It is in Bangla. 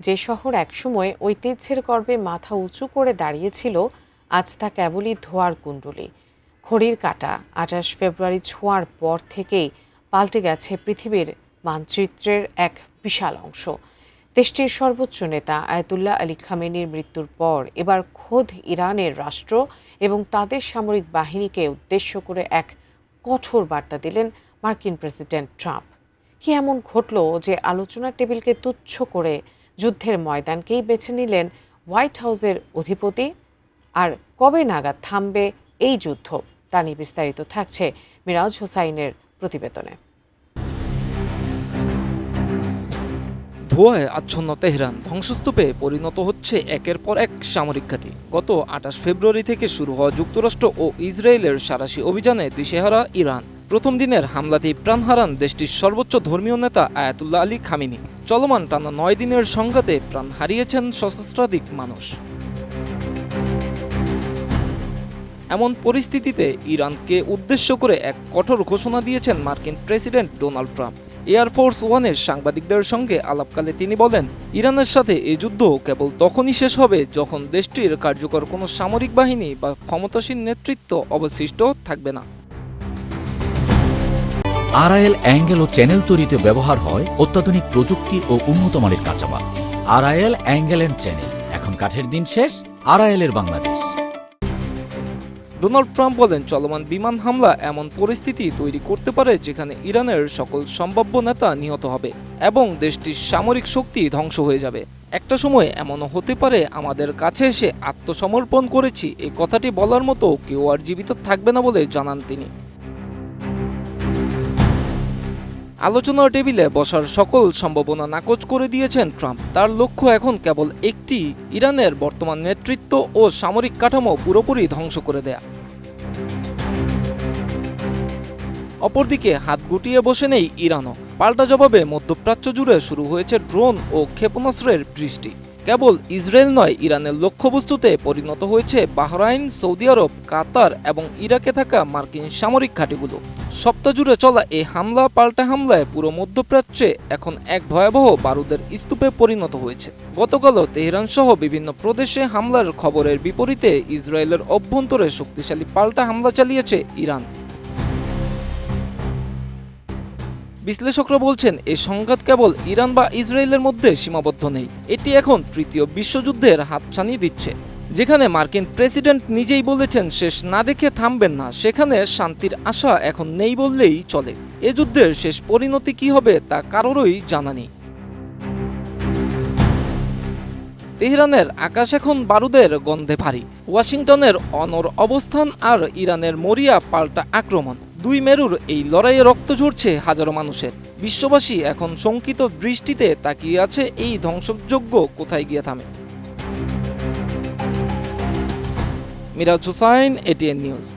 যে শহর একসময় ঐতিহ্যের গর্বে মাথা উঁচু করে দাঁড়িয়েছিল, আজ তা কেবলই ধোঁয়ার কুণ্ডলী। ঘড়ির কাঁটা ২৮ ফেব্রুয়ারি ছোঁয়ার পর থেকেই পাল্টে গেছে পৃথিবীর মানচিত্রের এক বিশাল অংশ। দেশটির সর্বোচ্চ নেতা আয়াতুল্লাহ আলী খামেনির মৃত্যুর পর এবার খোদ ইরানের রাষ্ট্র এবং তাদের সামরিক বাহিনীকে উদ্দেশ্য করে এক কঠোর বার্তা দিলেন মার্কিন প্রেসিডেন্ট ট্রাম্প। কি এমন ঘটল যে আলোচনার টেবিলকে তুচ্ছ করে যুদ্ধের ময়দানকেই বেছে নিলেন হোয়াইট হাউসের অধিপতি? আর কবে নাগাদ থামবে এই যুদ্ধ, তা নিয়ে বিস্তারিত থাকছে মিরাজ হোসাইনের প্রতিবেদনে। ধোঁয়ায় আচ্ছন্ন তেহরান ধ্বংসস্তূপে পরিণত হচ্ছে একের পর এক সামরিক ঘাঁটি। গত ২৮ ফেব্রুয়ারি থেকে শুরু হওয়া যুক্তরাষ্ট্র ও ইসরায়েলের সাঁড়াশি অভিযানে দিশেহারা ইরান। প্রথম দিনের হামলাতেই প্রাণ হারান দেশটির সর্বোচ্চ ধর্মীয় নেতা আয়াতুল্লাহ আলী খামেনি। চলমান টানা ৯ দিনের সংঘাতে প্রাণ হারিয়েছেন সহস্রাধিক মানুষ। এমন পরিস্থিতিতে ইরানকে উদ্দেশ্য করে এক কঠোর ঘোষণা দিয়েছেন মার্কিন প্রেসিডেন্ট ডোনাল্ড ট্রাম্প। এয়ারফোর্স ওয়ানের সাংবাদিকদের সঙ্গে আলাপকালে তিনি বলেন, ইরানের সাথে এই যুদ্ধ কেবল তখনই শেষ হবে যখন দেশটির কার্যকর কোনো সামরিক বাহিনী বা ক্ষমতাসীন নেতৃত্ব অবশিষ্ট থাকবে না। আরআইএল অ্যাঙ্গেল ও চ্যানেল তৈরিতে ব্যবহার হয় অত্যাধুনিক প্রযুক্তি ও উন্নত মানের কাঁচামাল। আরআইএল অ্যাঙ্গেল এন্ড চ্যানেল, এখন কাঠের দিন শেষ, আরআইএল এর বাংলাদেশ। ডোনাল্ড ট্রাম্প বলেন, চলমান বিমান হামলা এমন পরিস্থিতি তৈরি করতে পারে যেখানে ইরানের সকল সম্ভাব্য নেতা নিহত হবে এবং দেশটির সামরিক শক্তি ধ্বংস হয়ে যাবে। একটা সময় এমনও হতে পারে আমাদের কাছে এসে আত্মসমর্পণ করেছি এই কথাটি বলার মতো কেউ আর জীবিত থাকবে না বলে জানান তিনি। আলোচনার টেবিলে বসার সকল সম্ভাবনা নাকচ করে দিয়েছেন ট্রাম্প। তার লক্ষ্য এখন কেবল একটি, ইরানের বর্তমান নেতৃত্ব ও সামরিক কাঠামো পুরোপুরি ধ্বংস করে দেয়া। অপরদিকে হাত গুটিয়ে বসে নেই ইরানও। পাল্টা জবাবে মধ্যপ্রাচ্য জুড়ে শুরু হয়েছে ড্রোন ও ক্ষেপণাস্ত্রের বৃষ্টি। কেবল ইসরায়েল নয়, ইরানের লক্ষ্যবস্তুতে পরিণত হয়েছে বাহরাইন, সৌদি আরব, কাতার এবং ইরাকে থাকা মার্কিন সামরিক ঘাঁটিগুলো। সপ্তাহ জুড়ে চলা এই হামলা পাল্টা হামলায় পুরো মধ্যপ্রাচ্যে এখন এক ভয়াবহ বারুদের স্তূপে পরিণত হয়েছে। গতকালও তেহরান সহ বিভিন্ন প্রদেশে হামলার খবরের বিপরীতে ইসরায়েলের অভ্যন্তরে শক্তিশালী পাল্টা হামলা চালিয়েছে ইরান। বিশ্লেষকরা বলছেন, এই সংঘাত কেবল ইরান বা ইসরায়েলের মধ্যে সীমাবদ্ধ নেই, এটি এখন তৃতীয় বিশ্বযুদ্ধের হাতছানি দিচ্ছে। যেখানে মার্কিন প্রেসিডেন্ট নিজেই বলেছেন শেষ না দেখে থামবেন না, সেখানে শান্তির আশা এখন নেই বললেই চলে। এ যুদ্ধের শেষ পরিণতি কি হবে তা কারোরই জানা নেই। তেহরানের আকাশ এখন বারুদের গন্ধে ভারী। ওয়াশিংটনের অনড় অবস্থান আর ইরানের মরিয়া পাল্টা আক্রমণ, দুই মেরুর এই লড়াইয়ে রক্ত ঝরছে হাজারো মানুষের। বিশ্ববাসী এখন শঙ্কিত দৃষ্টিতে তাকিয়ে আছে এই ধ্বংসযজ্ঞ কোথায় গিয়ে থামে। Miraj Hossain, ATN news.